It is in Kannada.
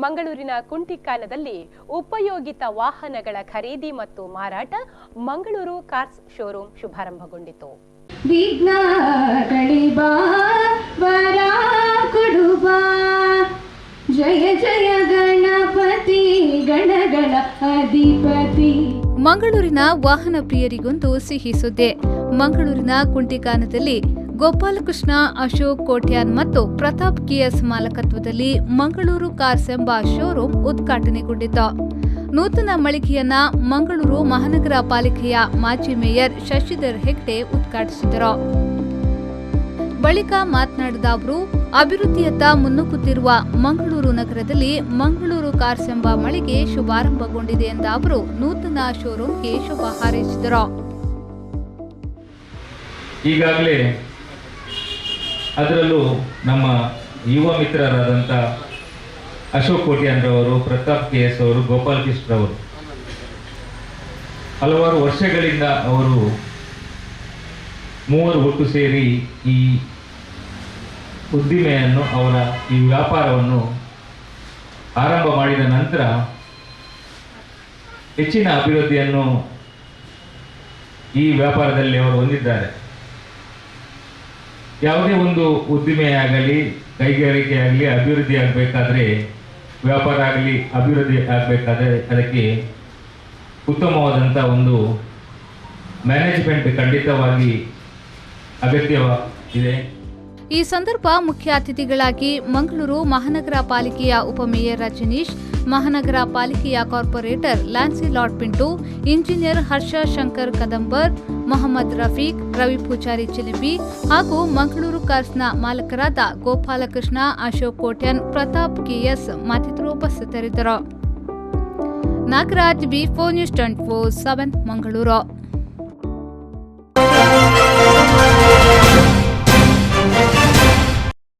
ಮಂಗಳೂರಿನ ಕುಂಟಿಕಾನದಲ್ಲಿ ಉಪಯೋಗಿತ ವಾಹನಗಳ ಖರೀದಿ ಮತ್ತು ಮಾರಾಟ ಮಂಗಳೂರು ಕಾರ್ಸ್ ಶೋರೂಮ್ ಶುಭಾರಂಭಗೊಂಡಿತು. ಜಯ ಜಯ ಗಣಪತಿ ಗಣಗಳ ಅಧಿಪತಿ. ಮಂಗಳೂರಿನ ವಾಹನ ಪ್ರಿಯರಿಗೊಂದು ಸಿಹಿ ಸುದ್ದಿ. ಮಂಗಳೂರಿನ ಕುಂಟಿಕಾನದಲ್ಲಿ ಗೋಪಾಲಕೃಷ್ಣ ಅಶೋಕ್ ಕೋಟ್ಯಾನ್ ಮತ್ತು ಪ್ರತಾಪ್ ಕಿಯಸ್ ಮಾಲಕತ್ವದಲ್ಲಿ ಮಂಗಳೂರು ಕಾರ್ಸ್ ಎಂಬ ಶೋರೂಮ್ ಉದ್ಘಾಟನೆಗೊಂಡಿತು. ನೂತನ ಮಳಿಗೆಯನ್ನ ಮಂಗಳೂರು ಮಹಾನಗರ ಪಾಲಿಕೆಯ ಮಾಜಿ ಮೇಯರ್ ಶಶಿಧರ್ ಹೆಗ್ಡೆ ಉದ್ಘಾಟಿಸಿದರು. ಬಳಿಕ ಮಾತನಾಡಿದ ಅವರು, ಅಭಿವೃದ್ಧಿಯತ್ತ ಮುನ್ನುಗ್ಗುತ್ತಿರುವ ಮಂಗಳೂರು ನಗರದಲ್ಲಿ ಮಂಗಳೂರು ಕಾರ್ಸ್ ಎಂಬ ಮಳಿಗೆ ಶುಭಾರಂಭಗೊಂಡಿದೆ ಎಂದ ಅವರು ನೂತನ ಶೋರೂಮ್ಗೆ ಶುಭ ಹಾರೈಸಿದರು. ಈಗಾಗಲೇ ಅದರಲ್ಲೂ ನಮ್ಮ ಯುವ ಮಿತ್ರರಾದಂಥ ಅಶೋಕ್ ಕೋಟ್ಯಾನ್ ರವರು, ಪ್ರತಾಪ್ ಕೆಎಸ್ ಅವರು, ಗೋಪಾಲ್ ಕೃಷ್ಣ ಅವರು ಹಲವಾರು ವರ್ಷಗಳಿಂದ ಅವರು ಮೂವರು ಒಟ್ಟು ಸೇರಿ ಈ ಉದ್ದಿಮೆಯನ್ನು ಈ ವ್ಯಾಪಾರವನ್ನು ಆರಂಭ ಮಾಡಿದ ನಂತರ ಹೆಚ್ಚಿನ ಅಭಿವೃದ್ಧಿಯನ್ನು ಈ ವ್ಯಾಪಾರದಲ್ಲಿ ಅವರು ಹೊಂದಿದ್ದಾರೆ. ಯಾವುದೇ ಒಂದು ಉದ್ದಿಮೆಯಾಗಲಿ ಕೈಗಾರಿಕೆಯಾಗಲಿ ಅಭಿವೃದ್ಧಿ ಆಗಬೇಕಾದ್ರೆ, ವ್ಯಾಪಾರ ಆಗಲಿ ಅಭಿವೃದ್ಧಿ ಆಗಬೇಕಾದ್ರೆ ಅದಕ್ಕೆ ಉತ್ತಮವಾದಂಥ ಒಂದು ಮ್ಯಾನೇಜ್ಮೆಂಟ್ ಖಂಡಿತವಾಗಿ ಅಗತ್ಯವಿದೆ. ಈ ಸಂದರ್ಭ ಮುಖ್ಯ ಅತಿಥಿಗಳಾಗಿ ಮಂಗಳೂರು ಮಹಾನಗರ ಪಾಲಿಕೆಯ ಉಪಮೇಯರ್ ರಜನೀಶ್, ಮಹಾನಗರ ಪಾಲಿಕೆಯ ಕಾರ್ಪೊರೇಟರ್ ಲ್ಯಾನ್ಸಿಲಾಟ್ ಪಿಂಟು, ಇಂಜಿನಿಯರ್ ಹರ್ಷ ಶಂಕರ್ ಕದಂಬರ್, ಮೊಹಮ್ಮದ್ ರಫೀಕ್, ರವಿ ಪೂಜಾರಿ ಚಿಲಿಪಿ ಹಾಗೂ ಮಂಗಳೂರು ಕಾರ್ಸ್ನ ಮಾಲಕರಾದ ಗೋಪಾಲಕೃಷ್ಣ, ಅಶೋಕ್ ಕೋಟ್ಯಾನ್, ಪ್ರತಾಪ್ ಕೆಎಸ್ ಮತ್ತಿತರರು ಉಪಸ್ಥಿತರಿದ್ದರು. Nagaraj, B4 News 24/7 Mangaluru.